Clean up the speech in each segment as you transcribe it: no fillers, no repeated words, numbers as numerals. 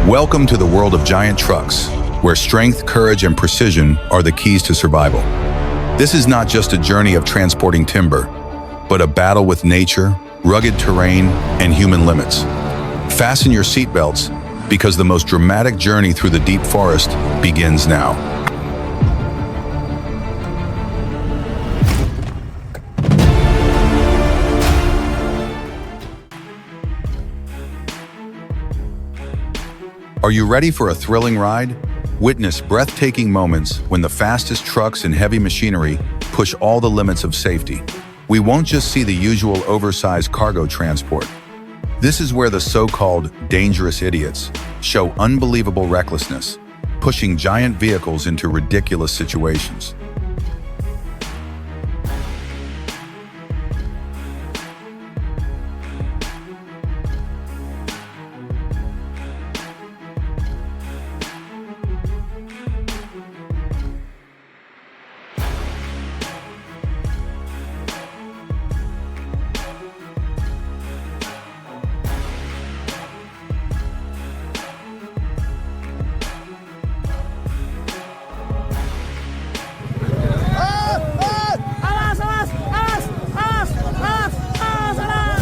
Welcome to the world of giant trucks, where strength, courage, and precision are the keys to survival. This is not just a journey of transporting timber, but a battle with nature, rugged terrain, and human limits. Fasten your seatbelts, because the most dramatic journey through the deep forest begins now. Are you ready for a thrilling ride? Witness breathtaking moments when the fastest trucks and heavy machinery push all the limits of safety. We won't just see the usual oversized cargo transport. This is where the so-called dangerous idiots show unbelievable recklessness, pushing giant vehicles into ridiculous situations.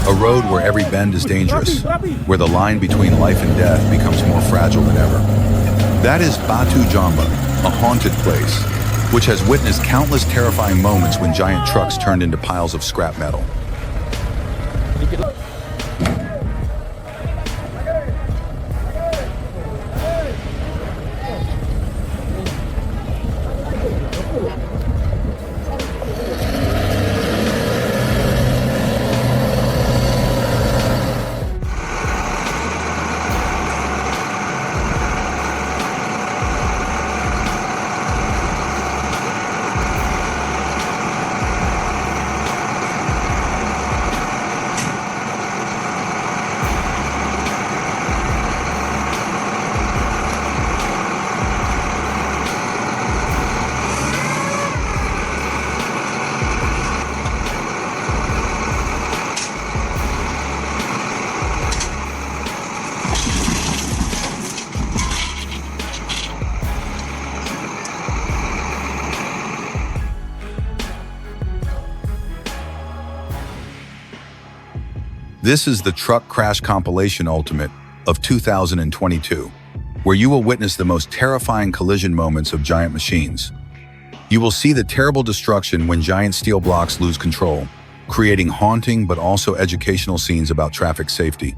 A road where every bend is dangerous, where the line between life and death becomes more fragile than ever. That is Batu Jamba, a haunted place, which has witnessed countless terrifying moments when giant trucks turned into piles of scrap metal. This is the Truck Crash Compilation Ultimate of 2022, where you will witness the most terrifying collision moments of giant machines. You will see the terrible destruction when giant steel blocks lose control, creating haunting but also educational scenes about traffic safety.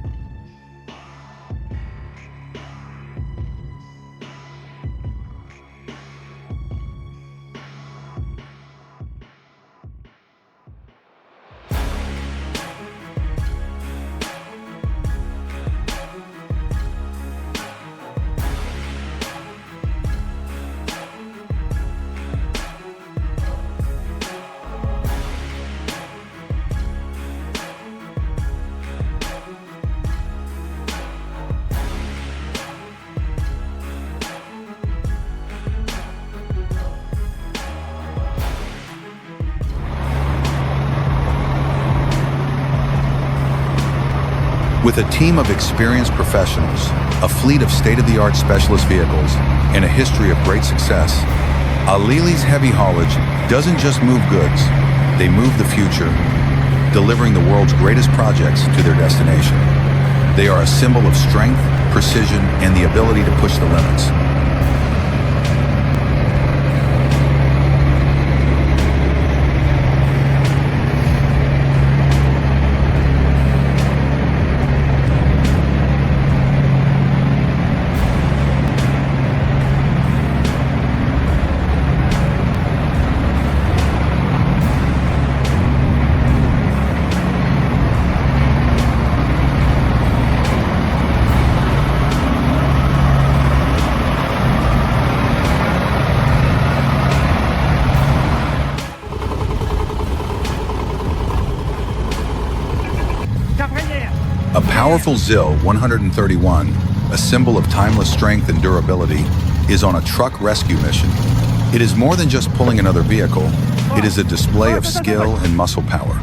With a team of experienced professionals, a fleet of state-of-the-art specialist vehicles, and a history of great success, Alili's heavy haulage doesn't just move goods, they move the future, delivering the world's greatest projects to their destination. They are a symbol of strength, precision, and the ability to push the limits. A powerful ZIL 131, a symbol of timeless strength and durability, is on a truck rescue mission. It is more than just pulling another vehicle, it is a display of skill and muscle power.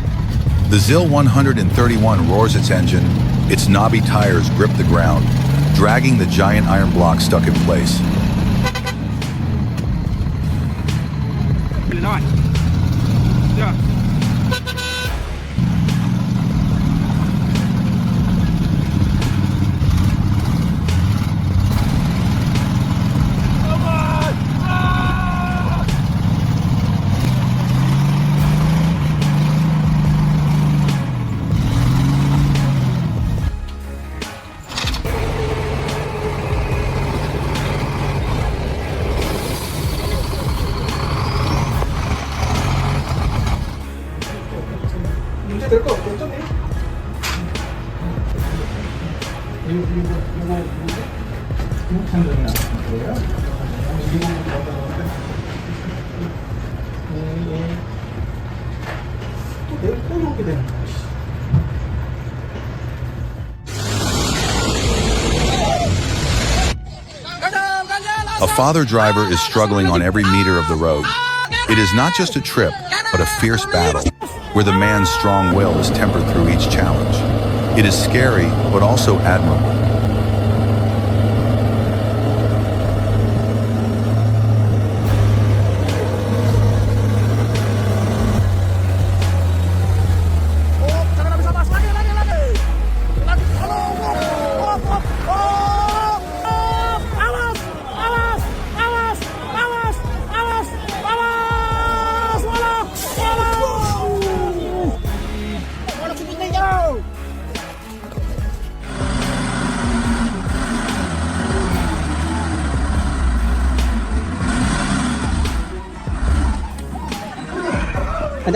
The ZIL 131 roars its engine, its knobby tires grip the ground, dragging the giant iron block stuck in place. A father driver is struggling on every meter of the road. It is not just a trip, but a fierce battle, where the man's strong will is tempered through each challenge. It is scary, but also admirable.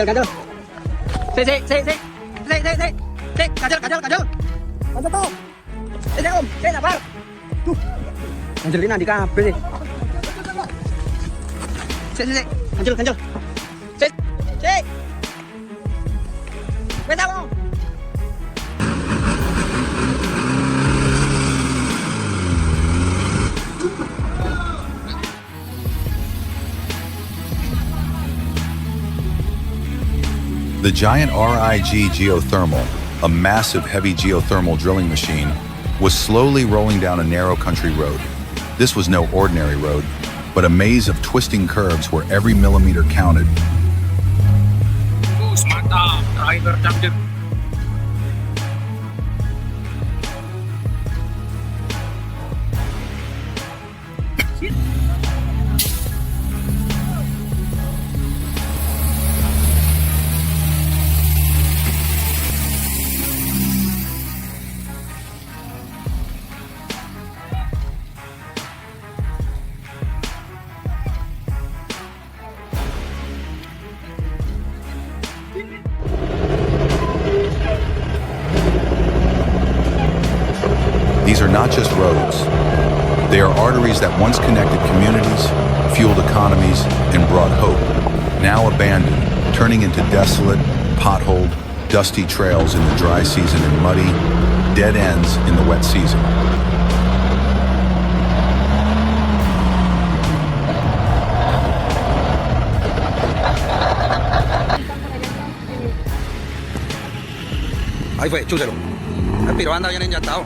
Cancel. Xe, cancel. Cancel to. Xe ôm, xe nào vào. Angelina đi ca, presi. Xe. Cancel. Xe. Quay tao không? The giant RIG geothermal, a massive heavy geothermal drilling machine, was slowly rolling down a narrow country road. This was no ordinary road, but a maze of twisting curves where every millimeter counted. Mantap, driver canggih. These are not just roads. They are arteries that once connected communities, fueled economies, and brought hope, now abandoned, turning into desolate, potholed, dusty trails in the dry season and muddy, dead ends in the wet season. Ahí fue, chúselo. El piro anda bien inyectado.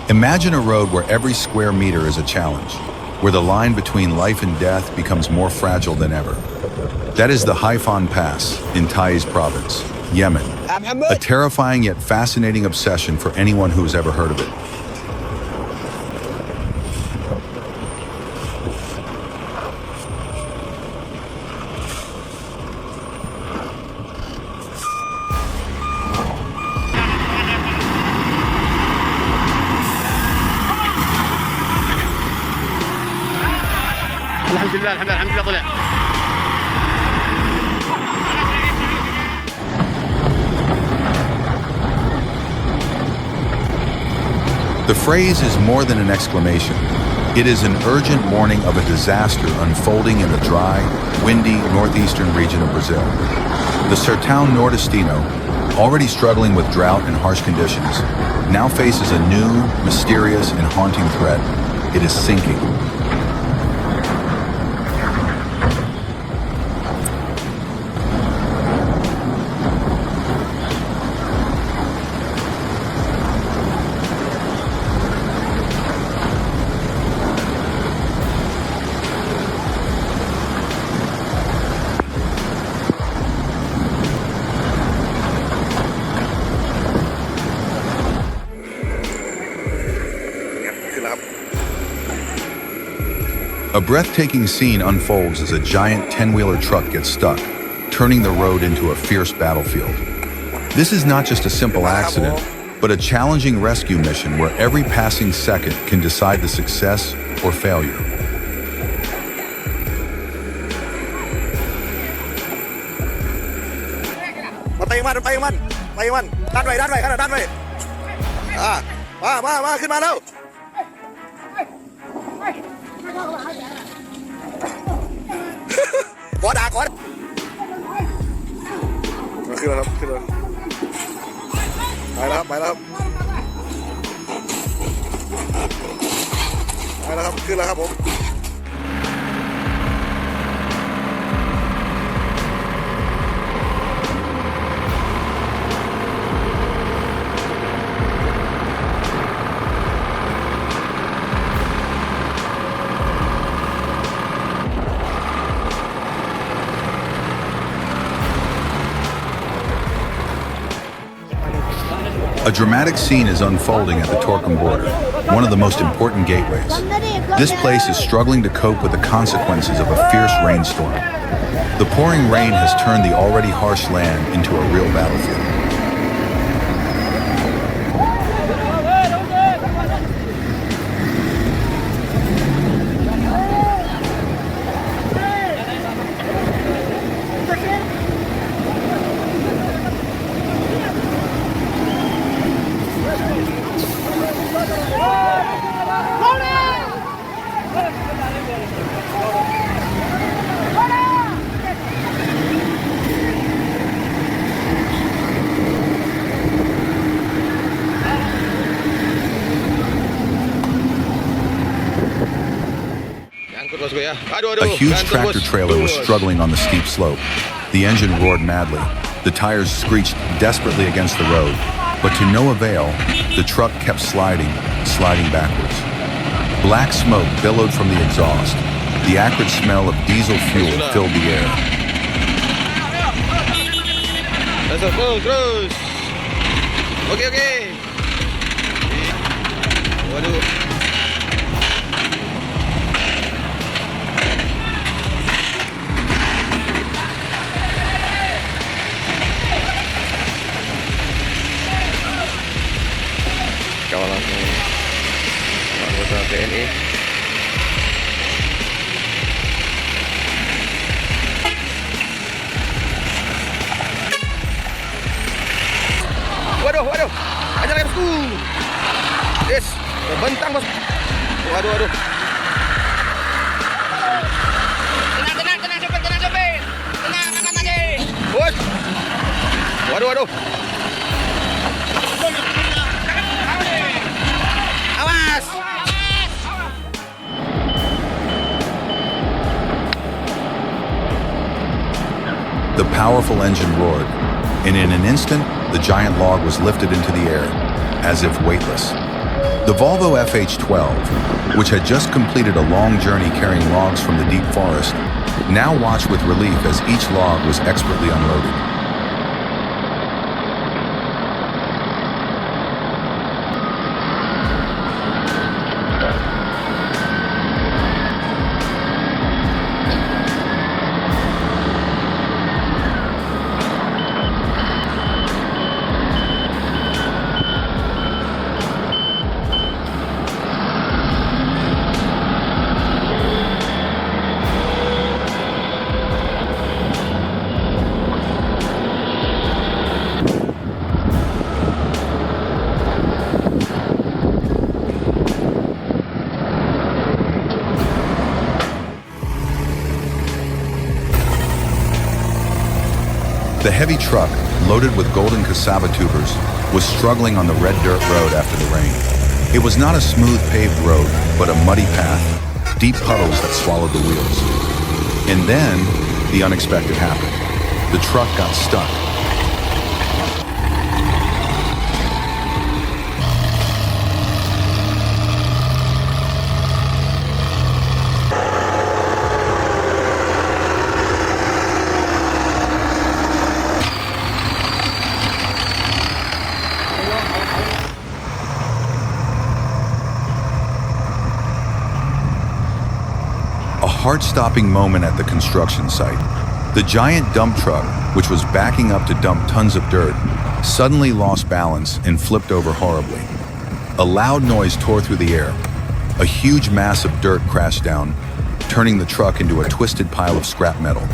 Imagine a road where every square meter is a challenge, where the line between life and death becomes more fragile than ever. That is the Haifan Pass in Taiz province, Yemen, a terrifying yet fascinating obsession for anyone who has ever heard of it. الحمد لله طلع. The phrase is more than an exclamation. It is an urgent warning of a disaster unfolding in the dry, windy northeastern region of Brazil. The Sertão Nordestino, already struggling with drought and harsh conditions, now faces a new, mysterious, and haunting threat. It is sinking. A breathtaking scene unfolds as a giant 10-wheeler truck gets stuck, turning the road into a fierce battlefield. This is not just a simple accident, but a challenging rescue mission where every passing second can decide the success or failure. Tay man, tay man, tay man. Đan vậy, đan vậy. À, qua,ขึ้นมาแล้ว ขอด่าก่อนขึ้นแล้วครับขึ้นแล้วไปแล้วครับขึ้นแล้วครับผม A dramatic scene is unfolding at the Torkham border, one of the most important gateways. This place is struggling to cope with the consequences of a fierce rainstorm. The pouring rain has turned the already harsh land into a real battlefield. A huge tractor trailer was struggling on the steep slope. The engine roared madly. The tires screeched desperately against the road. But to no avail, the truck kept sliding backwards. Black smoke billowed from the exhaust. The acrid smell of diesel fuel filled the air. Let's go, cruise. Okay. Waduh. Kawalan anggota TNI. Waduh, ajar lagi bosku. Yes, terbentang bos. Waduh. Tenang sopir. Tenang aja. Bos. Waduh. Awas. The powerful engine roared, and in an instant, the giant log was lifted into the air, as if weightless. The Volvo FH12, which had just completed a long journey carrying logs from the deep forest, now watched with relief as each log was expertly unloaded. The heavy truck, loaded with golden cassava tubers, was struggling on the red dirt road after the rain. It was not a smooth paved road, but a muddy path, deep puddles that swallowed the wheels. And then, the unexpected happened. The truck got stuck. A heart-stopping moment at the construction site. The giant dump truck, which was backing up to dump tons of dirt, suddenly lost balance and flipped over horribly. A loud noise tore through the air. A huge mass of dirt crashed down, turning the truck into a twisted pile of scrap metal.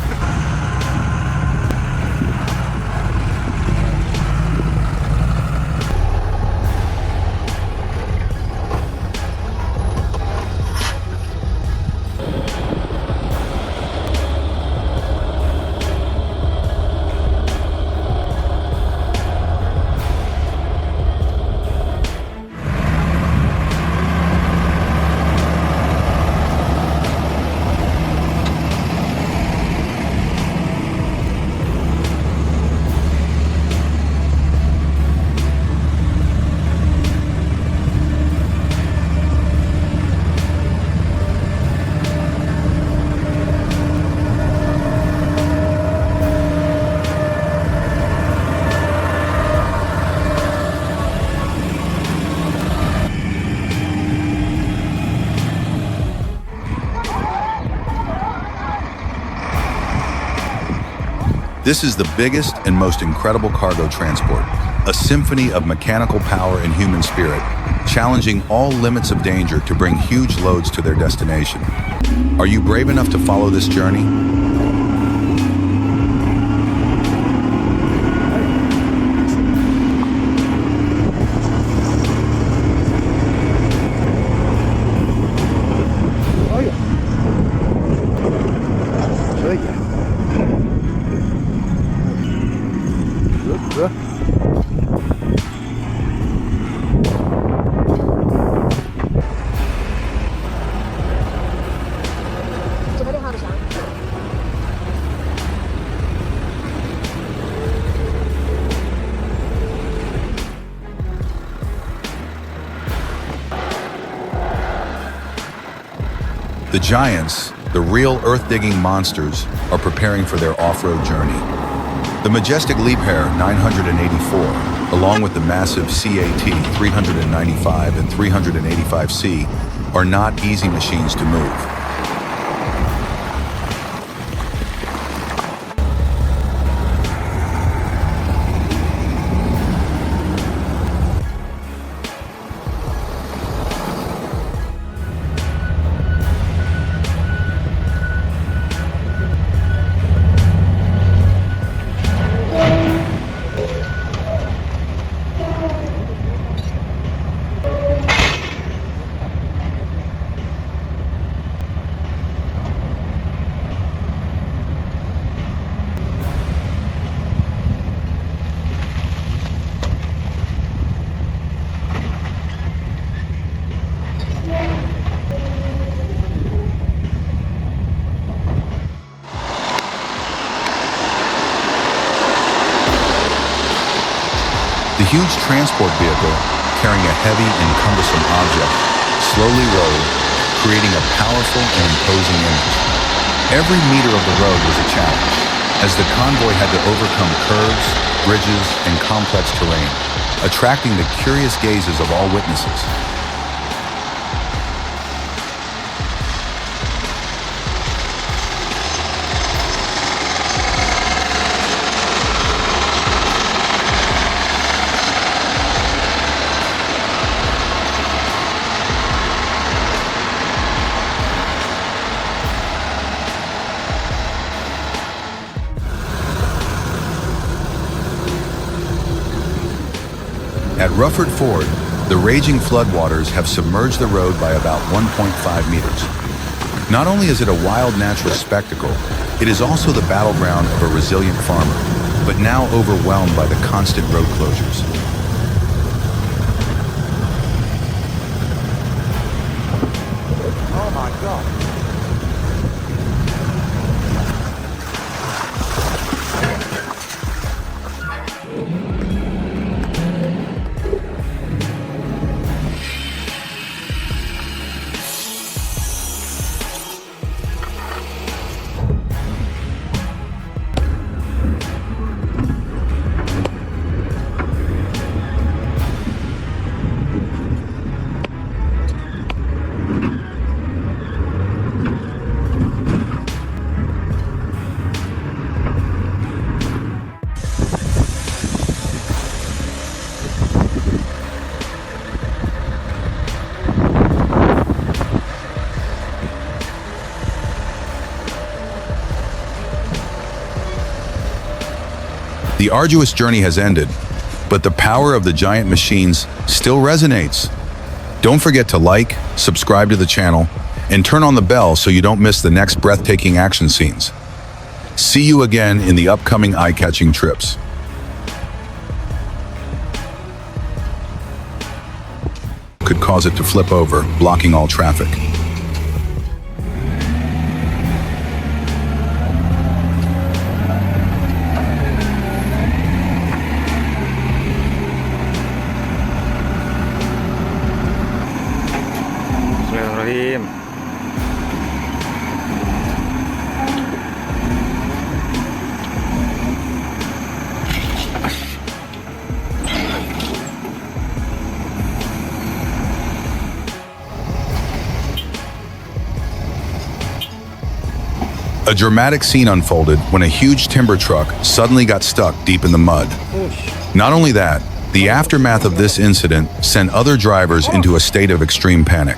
This is the biggest and most incredible cargo transport, a symphony of mechanical power and human spirit, challenging all limits of danger to bring huge loads to their destination. Are you brave enough to follow this journey? The giants, the real earth-digging monsters, are preparing for their off-road journey. The majestic Liebherr 984, along with the massive CAT 395 and 385C, are not easy machines to move. The huge transport vehicle, carrying a heavy and cumbersome object, slowly rode, creating a powerful and imposing image. Every meter of the road was a challenge, as the convoy had to overcome curves, bridges, and complex terrain, attracting the curious gazes of all witnesses. At Rufford Ford, the raging floodwaters have submerged the road by about 1.5 meters. Not only is it a wild natural spectacle, It is also the battleground of a resilient farmer, but now overwhelmed by the constant road closures. Oh my God. The arduous journey has ended, but the power of the giant machines still resonates. Don't forget to like, subscribe to the channel, and turn on the bell so you don't miss the next breathtaking action scenes. See you again in the upcoming eye-catching trips. Could cause it to flip over, blocking all traffic. Bismillahirrahmanirrahim. A dramatic scene unfolded when a huge timber truck suddenly got stuck deep in the mud. Not only that, the aftermath of this incident sent other drivers into a state of extreme panic.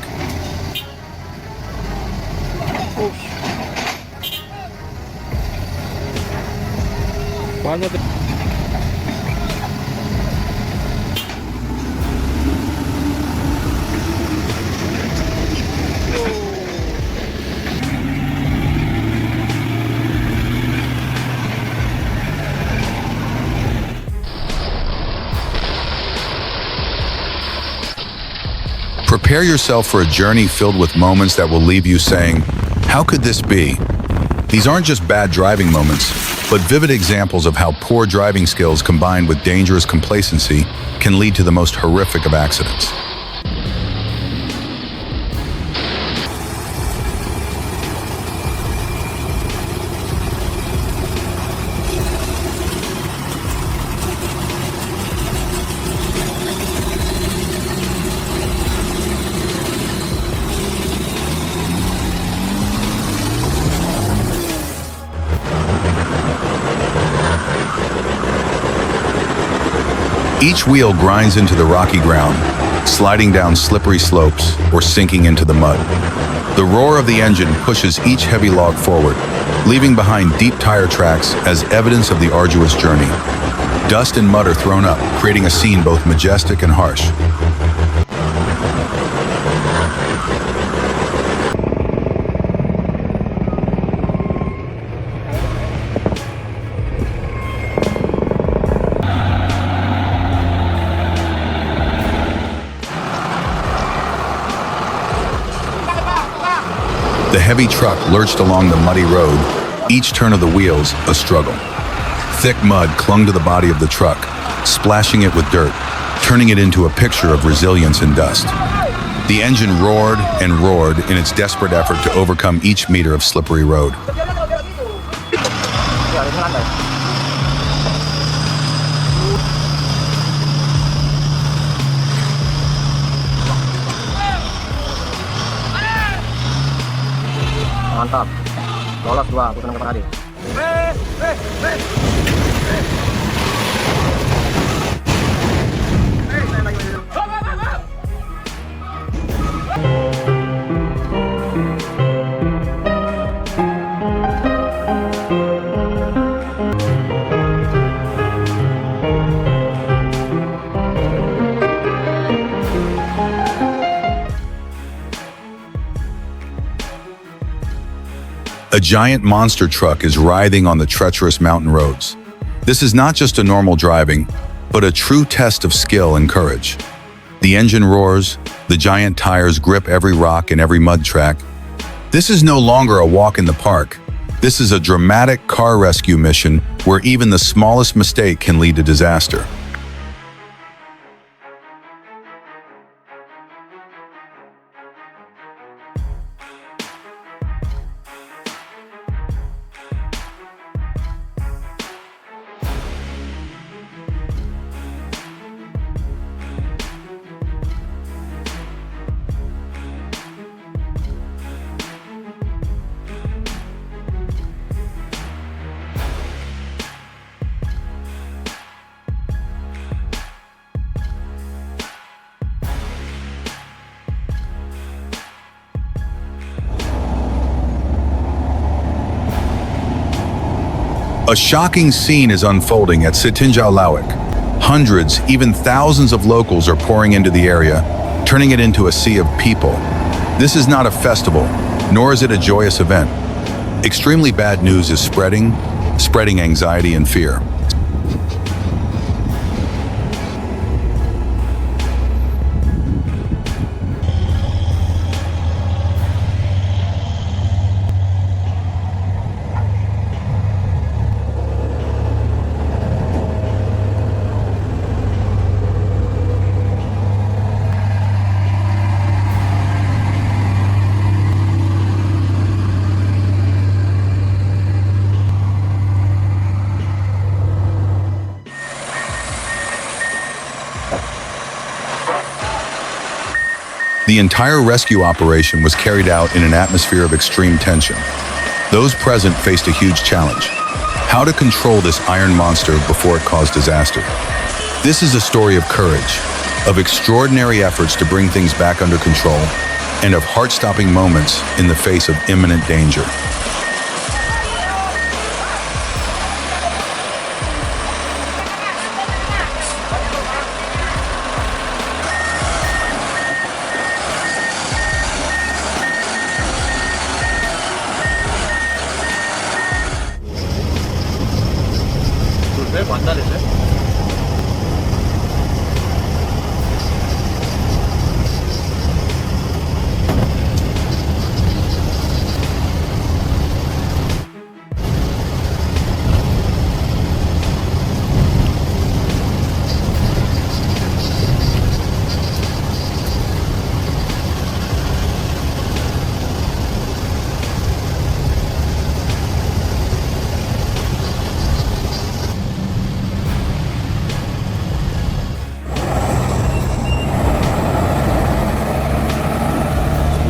Prepare yourself for a journey filled with moments that will leave you saying, "How could this be?" These aren't just bad driving moments, but vivid examples of how poor driving skills combined with dangerous complacency can lead to the most horrific of accidents. Each wheel grinds into the rocky ground, sliding down slippery slopes or sinking into the mud. The roar of the engine pushes each heavy log forward, leaving behind deep tire tracks as evidence of the arduous journey. Dust and mud are thrown up, creating a scene both majestic and harsh. The heavy truck lurched along the muddy road, each turn of the wheels a struggle. Thick mud clung to the body of the truck, splashing it with dirt, turning it into a picture of resilience and dust. The engine roared and roared in its desperate effort to overcome each meter of slippery road. Mantap. Lolos gua, putaran ke tadi. A giant monster truck is writhing on the treacherous mountain roads. This is not just a normal driving, but a true test of skill and courage. The engine roars, the giant tires grip every rock and every mud track. This is no longer a walk in the park. This is a dramatic car rescue mission where even the smallest mistake can lead to disaster. A shocking scene is unfolding at Sitinjau Lawak. Hundreds, even thousands of locals are pouring into the area, turning it into a sea of people. This is not a festival, nor is it a joyous event. Extremely bad news is spreading anxiety and fear. The entire rescue operation was carried out in an atmosphere of extreme tension. Those present faced a huge challenge: how to control this iron monster before it caused disaster. This is a story of courage, of extraordinary efforts to bring things back under control, and of heart-stopping moments in the face of imminent danger.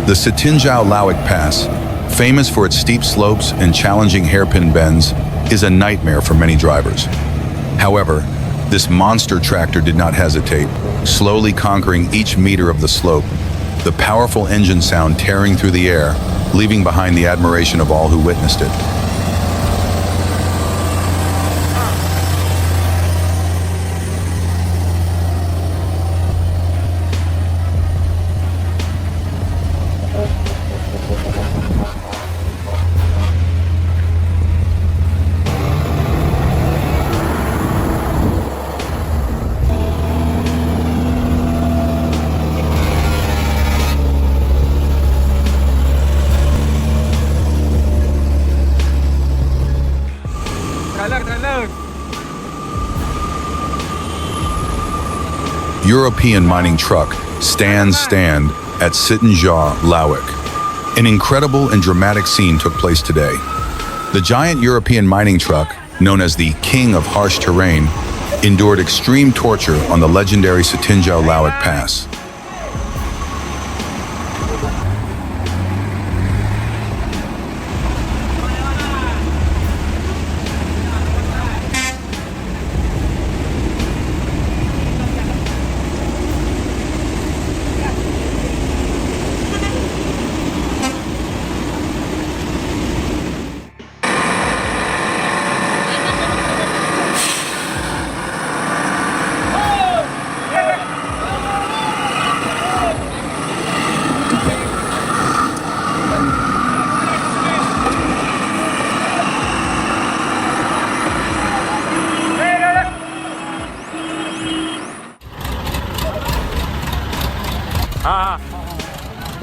The Sitinjau Lawak Pass, famous for its steep slopes and challenging hairpin bends, is a nightmare for many drivers. However, this monster tractor did not hesitate, slowly conquering each meter of the slope, the powerful engine sound tearing through the air, leaving behind the admiration of all who witnessed it. European mining truck stand at Sitinjau Lawak. An incredible and dramatic scene took place today. The giant European mining truck, known as the King of Harsh Terrain, endured extreme torture on the legendary Sitinjau Lawak Pass.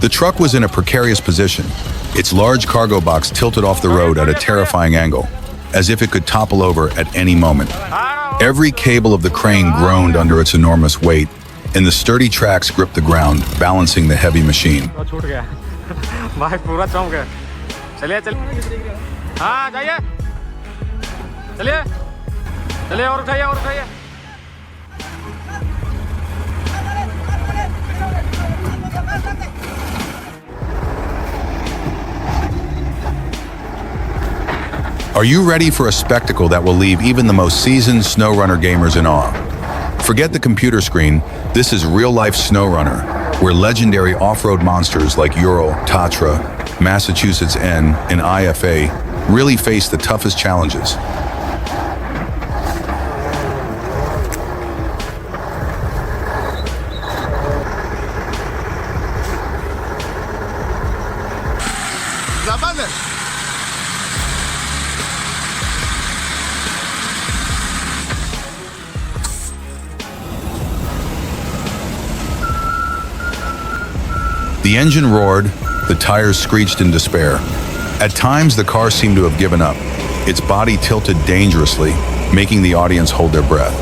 The truck was in a precarious position, its large cargo box tilted off the road at a terrifying angle, as if it could topple over at any moment. Every cable of the crane groaned under its enormous weight, and the sturdy tracks gripped the ground, balancing the heavy machine. छूट गया भाई पूरा चौंक गया चलिए चलिए हाँ जाइए चलिए चलिए और उठाइए Are you ready for a spectacle that will leave even the most seasoned SnowRunner gamers in awe? Forget the computer screen, this is real-life SnowRunner, where legendary off-road monsters like Ural, Tatra, Massachusetts N, and IFA really face the toughest challenges. The engine roared, the tires screeched in despair. At times, the car seemed to have given up. Its body tilted dangerously, making the audience hold their breath.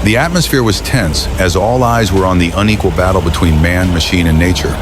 The atmosphere was tense, as all eyes were on the unequal battle between man, machine, and nature.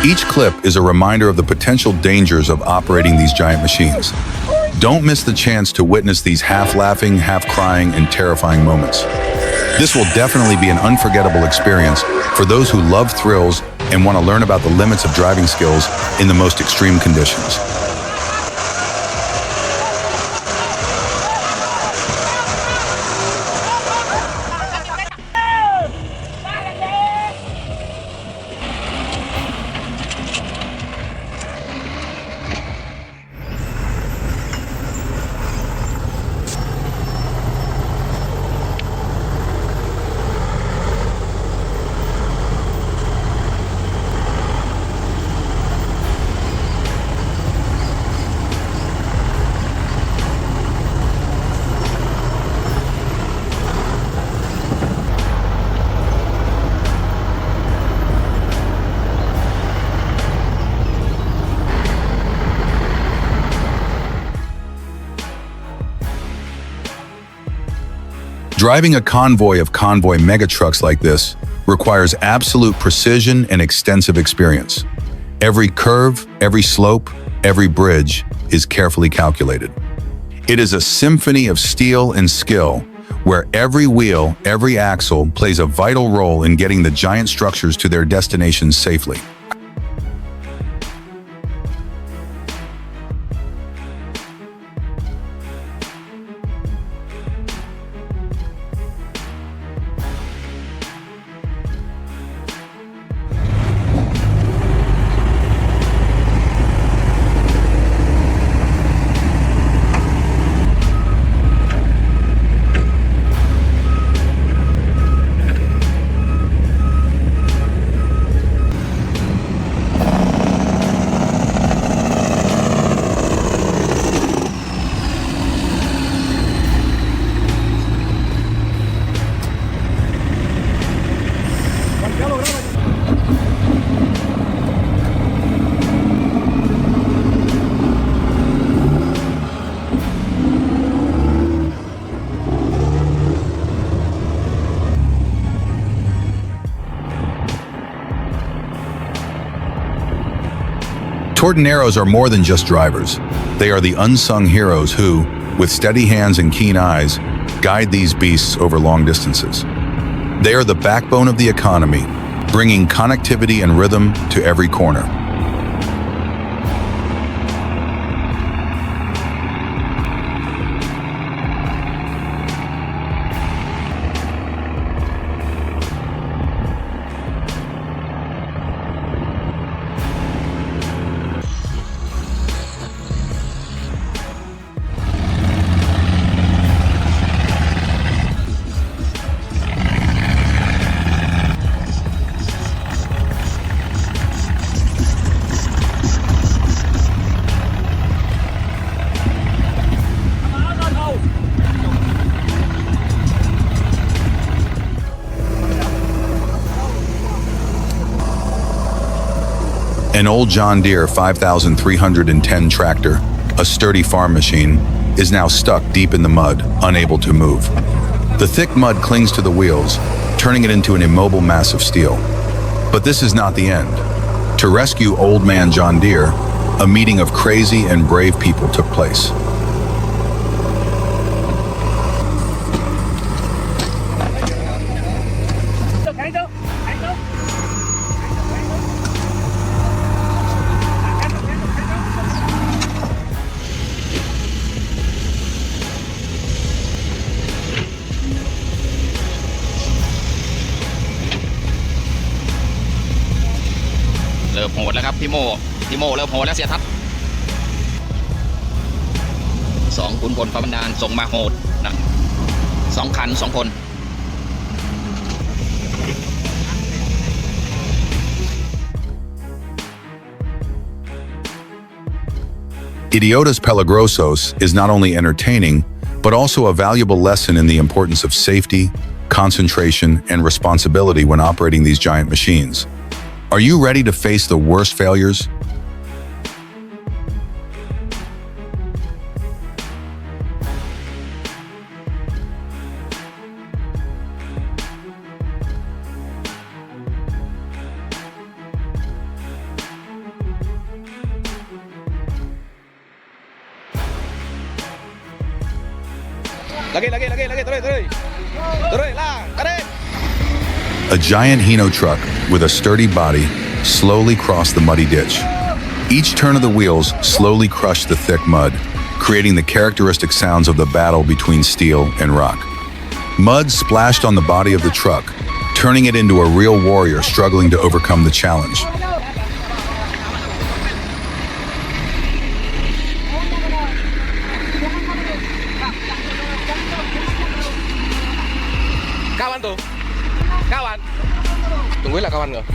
Each clip is a reminder of the potential dangers of operating these giant machines. Don't miss the chance to witness these half-laughing, half-crying, and terrifying moments. This will definitely be an unforgettable experience for those who love thrills and want to learn about the limits of driving skills in the most extreme conditions. Driving a convoy of Convoy megatrucks like this requires absolute precision and extensive experience. Every curve, every slope, every bridge is carefully calculated. It is a symphony of steel and skill, where every wheel, every axle plays a vital role in getting the giant structures to their destinations safely. Tortoneros are more than just drivers. They are the unsung heroes who, with steady hands and keen eyes, guide these beasts over long distances. They are the backbone of the economy, bringing connectivity and rhythm to every corner. An old John Deere 5310 tractor, a sturdy farm machine, is now stuck deep in the mud, unable to move. The thick mud clings to the wheels, turning it into an immobile mass of steel. But this is not the end. To rescue Old Man John Deere, a meeting of crazy and brave people took place.เริ่มโหดแล้วครับพี่โมเริ่มโหดแล้วเสียทัศน์2ขุนพลฟ้าบันดาลส่งมาโหดนะ2คัน2คน Idiotas Peligrosos is not only entertaining, but also a valuable lesson in the importance of safety, concentration, and responsibility when operating these giant machines. Are you ready to face the worst failures? Lagi, tuloy, lang, tarik. A giant Hino truck with a sturdy body slowly crossed the muddy ditch. Each turn of the wheels slowly crushed the thick mud, creating the characteristic sounds of the battle between steel and rock. Mud splashed on the body of the truck, turning it into a real warrior struggling to overcome the challenge. Kawan tuh. Kawan. Tungguin lah kawan nggak?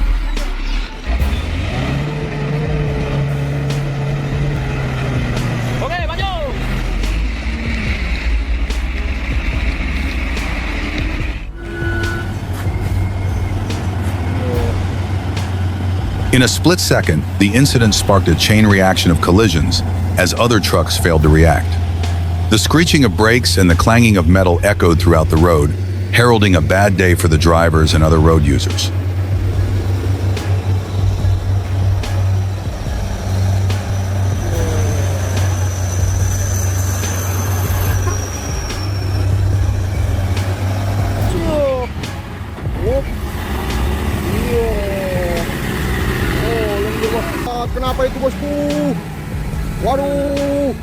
Oke, maju. In a split second, the incident sparked a chain reaction of collisions as other trucks failed to react. The screeching of brakes and the clanging of metal echoed throughout the road, heralding a bad day for the drivers and other road users. Kenapa itu bosku? Waduh.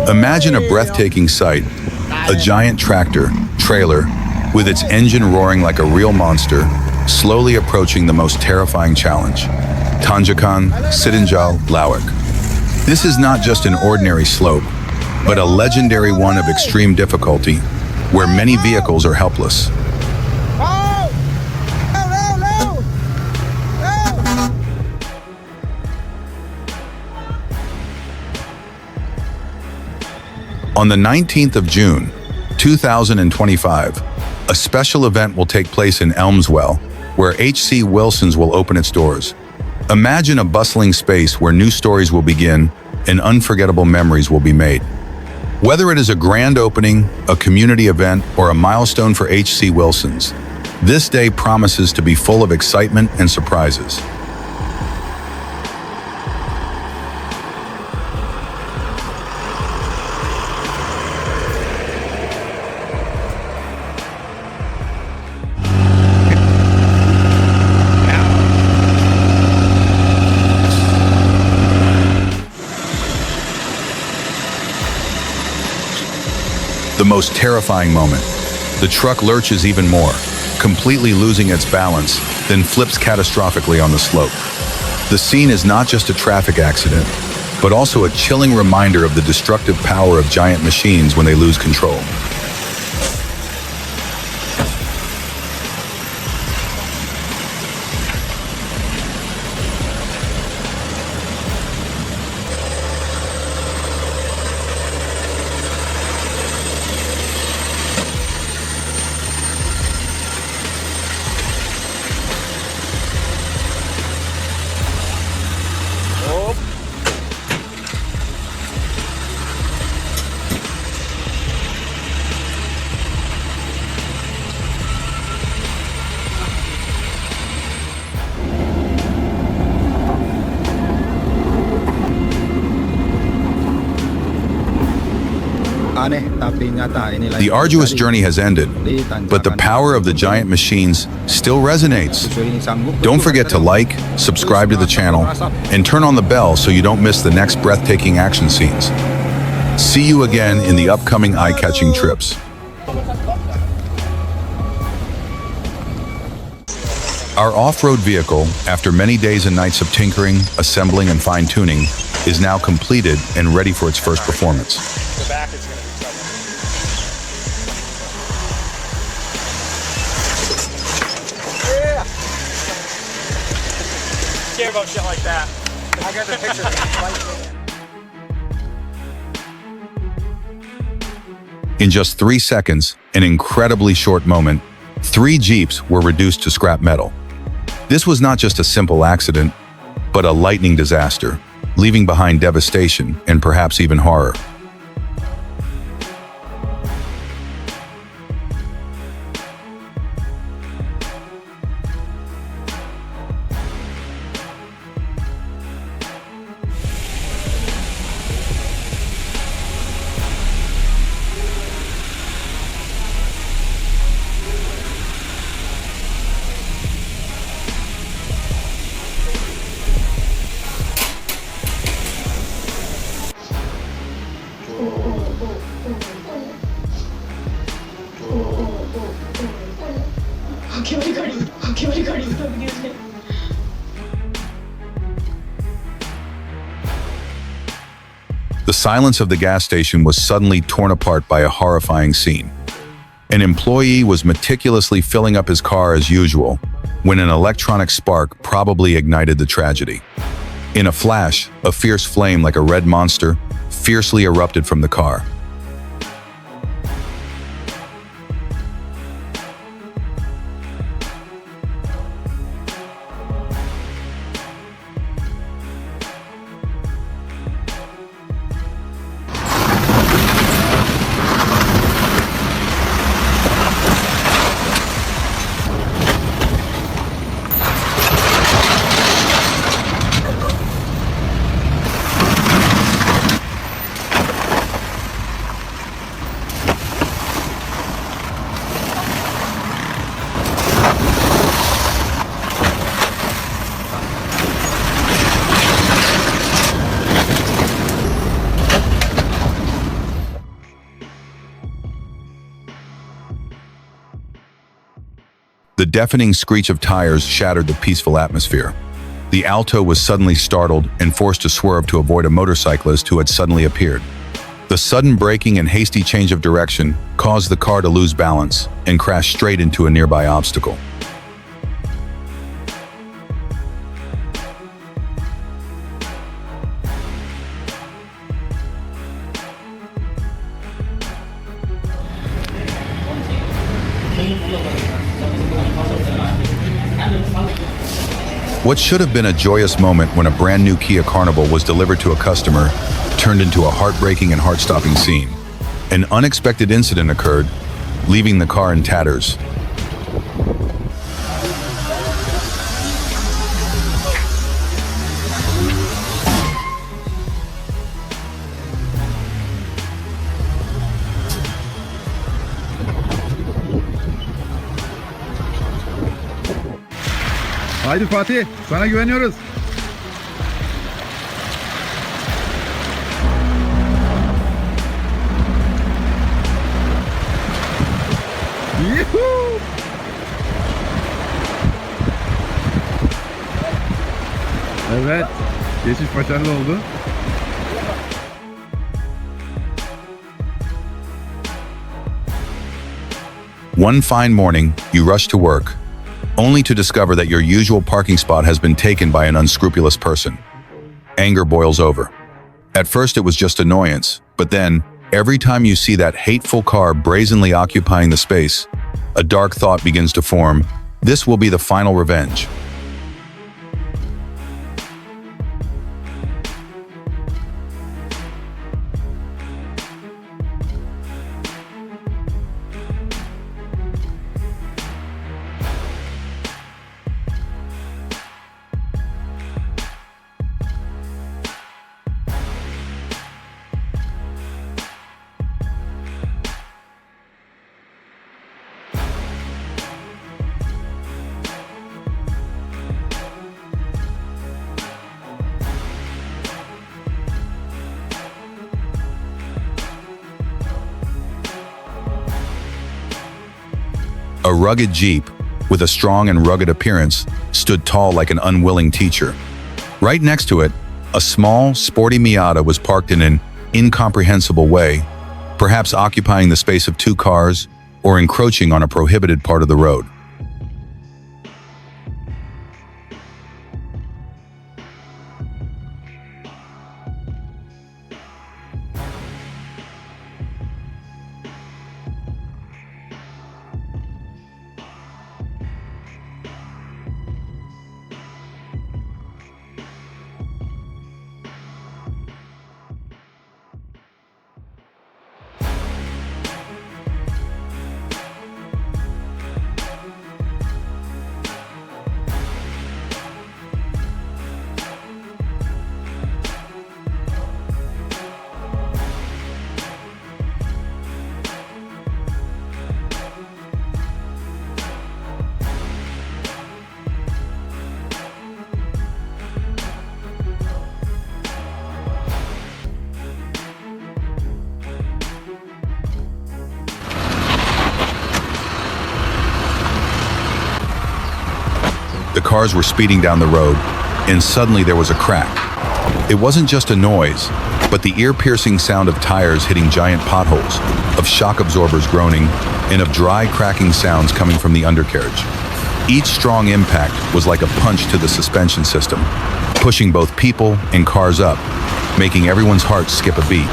Imagine a breathtaking sight, a giant tractor, trailer, with its engine roaring like a real monster, slowly approaching the most terrifying challenge, Tanjakan, Sidinjal, Lawak. This is not just an ordinary slope, but a legendary one of extreme difficulty, where many vehicles are helpless. On the 19th of June, 2025, a special event will take place in Elmswell, where H.C. Wilson's will open its doors. Imagine a bustling space where new stories will begin and unforgettable memories will be made. Whether it is a grand opening, a community event, or a milestone for H.C. Wilson's, this day promises to be full of excitement and surprises. The most terrifying moment. The truck lurches even more, completely losing its balance, then flips catastrophically on the slope. The scene is not just a traffic accident, but also a chilling reminder of the destructive power of giant machines when they lose control. The arduous journey has ended, but the power of the giant machines still resonates. Don't forget to like, subscribe to the channel, and turn on the bell so you don't miss the next breathtaking action scenes. See you again in the upcoming eye-catching trips. Our off-road vehicle, after many days and nights of tinkering, assembling, and fine-tuning, is now completed and ready for its first performance. The back is going to be trouble. Yeah. Care about shit like that. I got the picture right there. In just 3 seconds, an incredibly short moment, 3 Jeeps were reduced to scrap metal. This was not just a simple accident, but a lightning disaster, leaving behind devastation and perhaps even horror. The silence of the gas station was suddenly torn apart by a horrifying scene. An employee was meticulously filling up his car as usual when an electronic spark probably ignited the tragedy. In a flash, a fierce flame like a red monster fiercely erupted from the car. The deafening screech of tires shattered the peaceful atmosphere. The Alto was suddenly startled and forced to swerve to avoid a motorcyclist who had suddenly appeared. The sudden braking and hasty change of direction caused the car to lose balance and crash straight into a nearby obstacle. What should have been a joyous moment when a brand new Kia Carnival was delivered to a customer turned into a heartbreaking and heart-stopping scene. An unexpected incident occurred, leaving the car in tatters. Haydi Fatih, sana güveniyoruz. Yuhuu! Evet, geçiş başarılı oldu. One fine morning, you rush to work, only to discover that your usual parking spot has been taken by an unscrupulous person. Anger boils over. At first it was just annoyance, but then, every time you see that hateful car brazenly occupying the space, a dark thought begins to form. This will be the final revenge. A rugged Jeep, with a strong and rugged appearance, stood tall like an unwilling teacher. Right next to it, a small, sporty Miata was parked in an incomprehensible way, perhaps occupying the space of two cars or encroaching on a prohibited part of the road. The cars were speeding down the road, and suddenly there was a crack. It wasn't just a noise, but the ear-piercing sound of tires hitting giant potholes, of shock absorbers groaning, and of dry cracking sounds coming from the undercarriage. Each strong impact was like a punch to the suspension system, pushing both people and cars up, making everyone's heart skip a beat.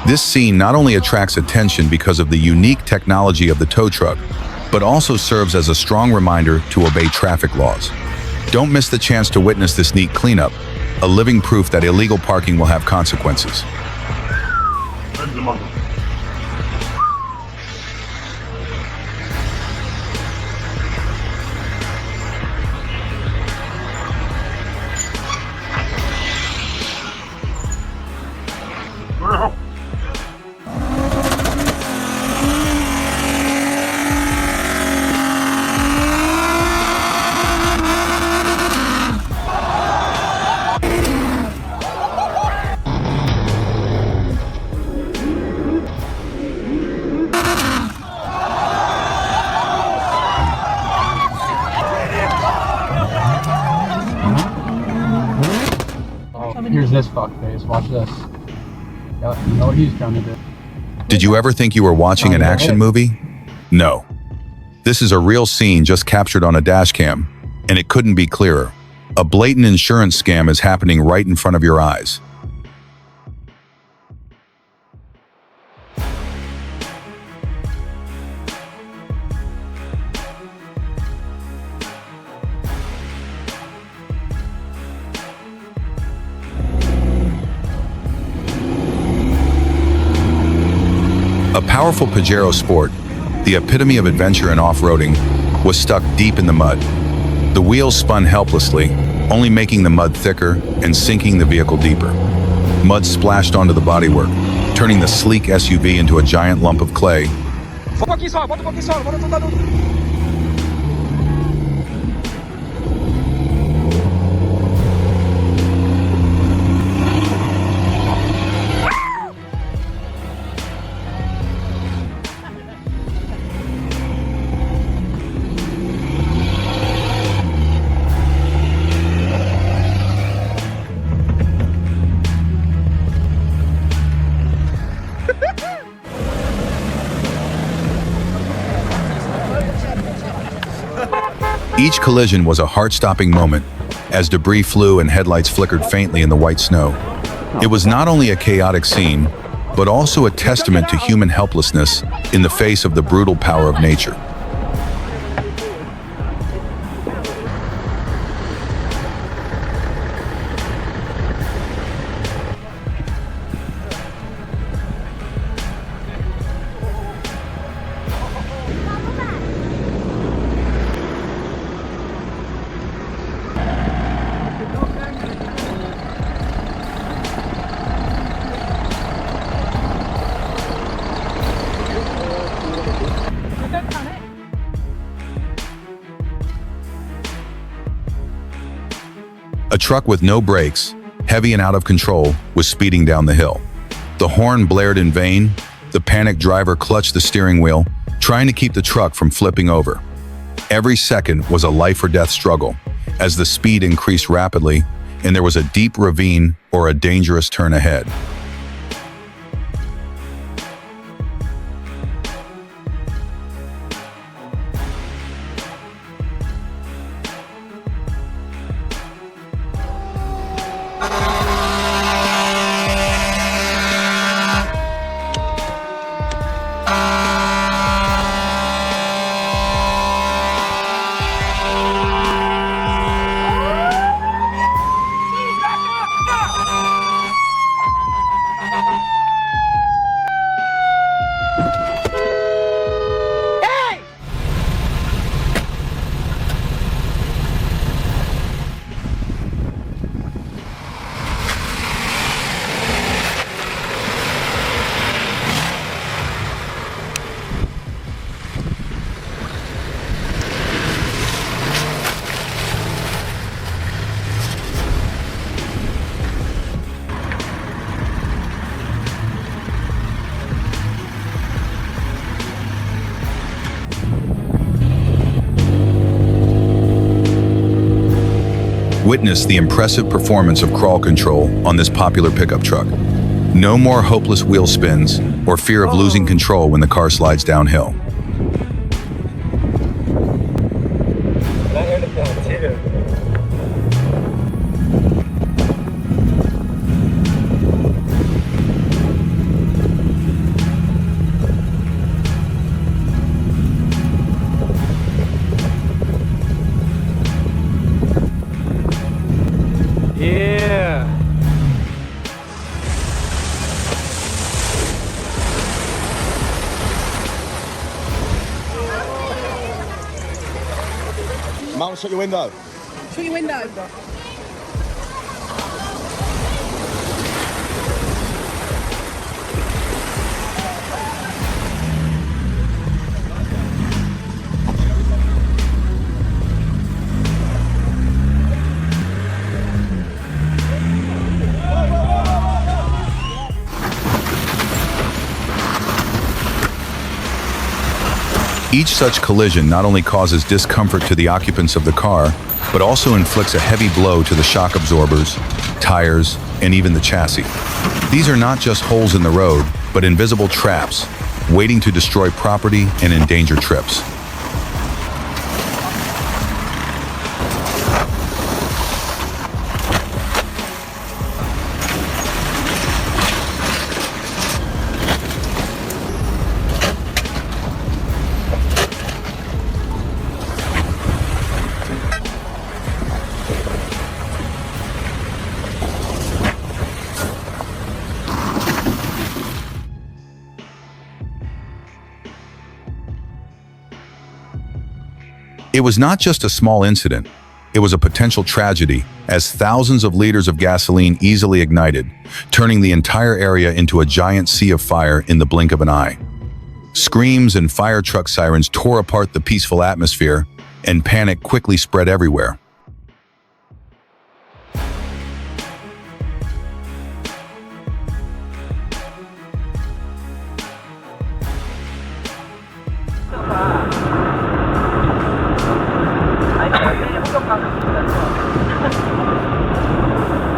This scene not only attracts attention because of the unique technology of the tow truck, but also serves as a strong reminder to obey traffic laws. Don't miss the chance to witness this neat cleanup, a living proof that illegal parking will have consequences. Here's this fuckface. Watch this. Yeah, you know what he's gonna do. Did you ever think you were watching an action movie? No. This is a real scene just captured on a dash cam, and it couldn't be clearer. A blatant insurance scam is happening right in front of your eyes. A powerful Pajero Sport, the epitome of adventure and off-roading, was stuck deep in the mud. The wheels spun helplessly, only making the mud thicker and sinking the vehicle deeper. Mud splashed onto the bodywork, turning the sleek SUV into a giant lump of clay. Each collision was a heart-stopping moment as debris flew and headlights flickered faintly in the white snow. It was not only a chaotic scene, but also a testament to human helplessness in the face of the brutal power of nature. A truck with no brakes, heavy and out of control, was speeding down the hill. The horn blared in vain. The panicked driver clutched the steering wheel, trying to keep the truck from flipping over. Every second was a life-or-death struggle, as the speed increased rapidly and there was a deep ravine or a dangerous turn ahead. Witness the impressive performance of crawl control on this popular pickup truck. No more hopeless wheel spins or fear of losing control when the car slides downhill. Yeah. Mount, shut your window. Shut your window. Each such collision not only causes discomfort to the occupants of the car, but also inflicts a heavy blow to the shock absorbers, tires, and even the chassis. These are not just holes in the road, but invisible traps, waiting to destroy property and endanger trips. It was not just a small incident, it was a potential tragedy, as thousands of liters of gasoline easily ignited, turning the entire area into a giant sea of fire in the blink of an eye. Screams and fire truck sirens tore apart the peaceful atmosphere, and panic quickly spread everywhere.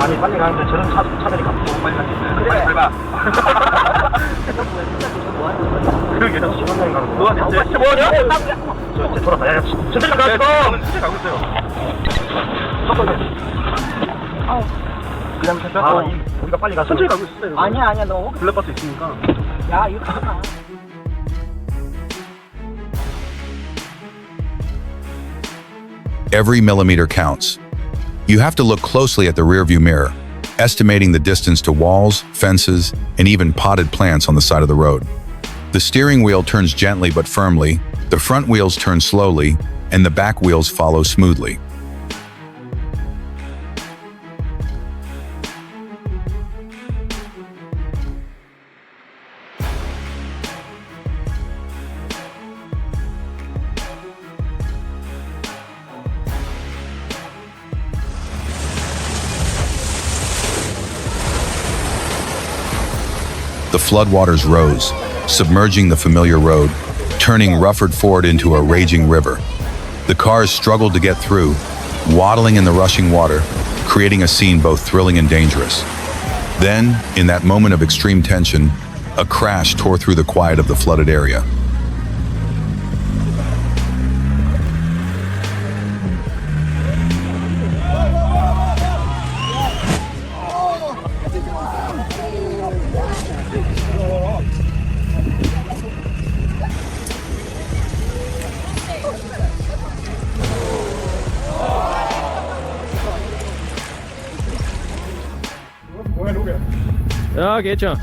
아니 빨리 가는데 저런 차들이 갑자기 빨리 가는데 그래 빨리 가 그러게 너 시간이 가는 거야 너 진짜 뭐냐? 저 이제 돌아가 야 저들이 가서 진짜 가고 있어요 그냥 잠깐 우리가 빨리 가서 천천히 가고 있어요 아니야 너 블랙박스 있으니까 야 이거 가자 Every millimeter counts. You have to look closely at the rearview mirror, estimating the distance to walls, fences, and even potted plants on the side of the road. The steering wheel turns gently but firmly, the front wheels turn slowly, and the back wheels follow smoothly. The floodwaters rose, submerging the familiar road, turning Rufford Ford into a raging river. The cars struggled to get through, waddling in the rushing water, creating a scene both thrilling and dangerous. Then, in that moment of extreme tension, a crash tore through the quiet of the flooded area. Ja, geht schon.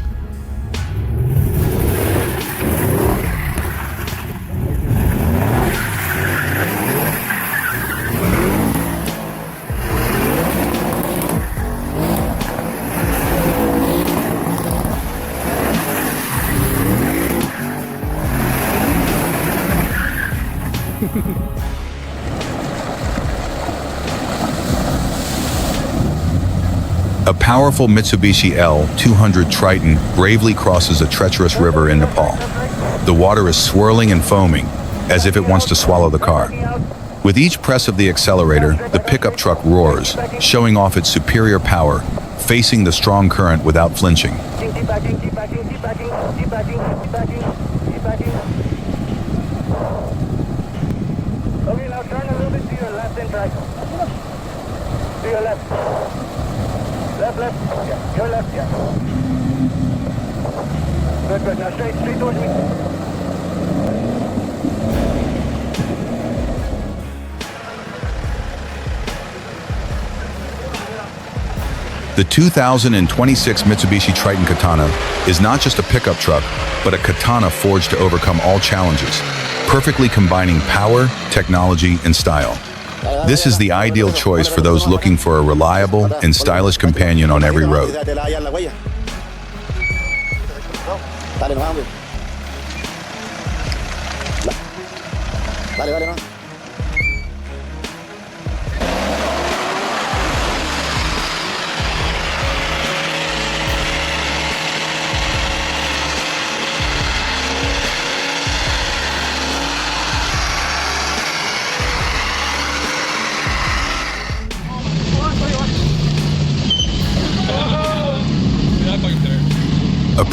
A powerful Mitsubishi L200 Triton bravely crosses a treacherous river in Nepal. The water is swirling and foaming, as if it wants to swallow the car. With each press of the accelerator, the pickup truck roars, showing off its superior power, facing the strong current without flinching. Okay, now turn a little bit to your left and right. To your left. Left, yeah. Your left, yeah. Good. Now straight towards me. The 2026 Mitsubishi Triton Katana is not just a pickup truck, but a katana forged to overcome all challenges, perfectly combining power, technology, and style. This is the ideal choice for those looking for a reliable and stylish companion on every road.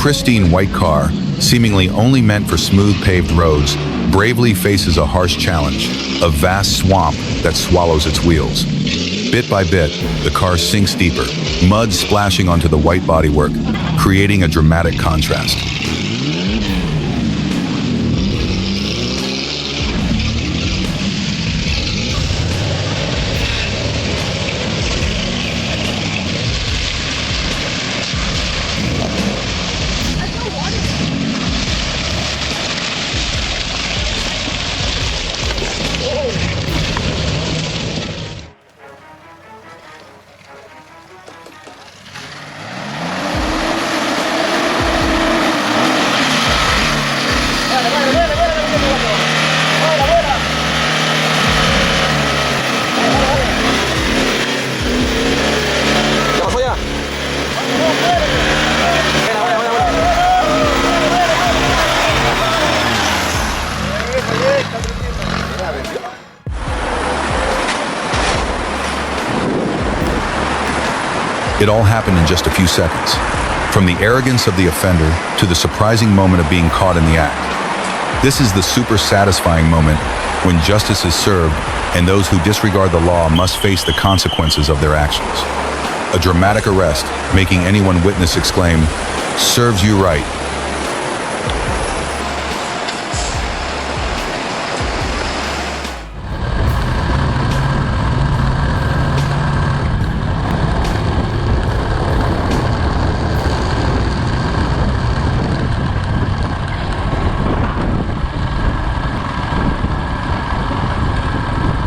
pristine white car, seemingly only meant for smooth paved roads, bravely faces a harsh challenge, a vast swamp that swallows its wheels. Bit by bit, the car sinks deeper, mud splashing onto the white bodywork, creating a dramatic contrast. It all happened in just a few seconds, from the arrogance of the offender to the surprising moment of being caught in the act. This is the super satisfying moment when justice is served and those who disregard the law must face the consequences of their actions. A dramatic arrest, making anyone witness exclaim, "Serves you right."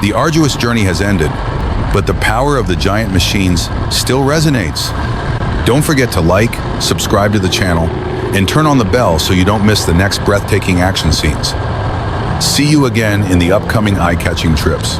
The arduous journey has ended, but the power of the giant machines still resonates. Don't forget to like, subscribe to the channel, and turn on the bell so you don't miss the next breathtaking action scenes. See you again in the upcoming eye-catching trips.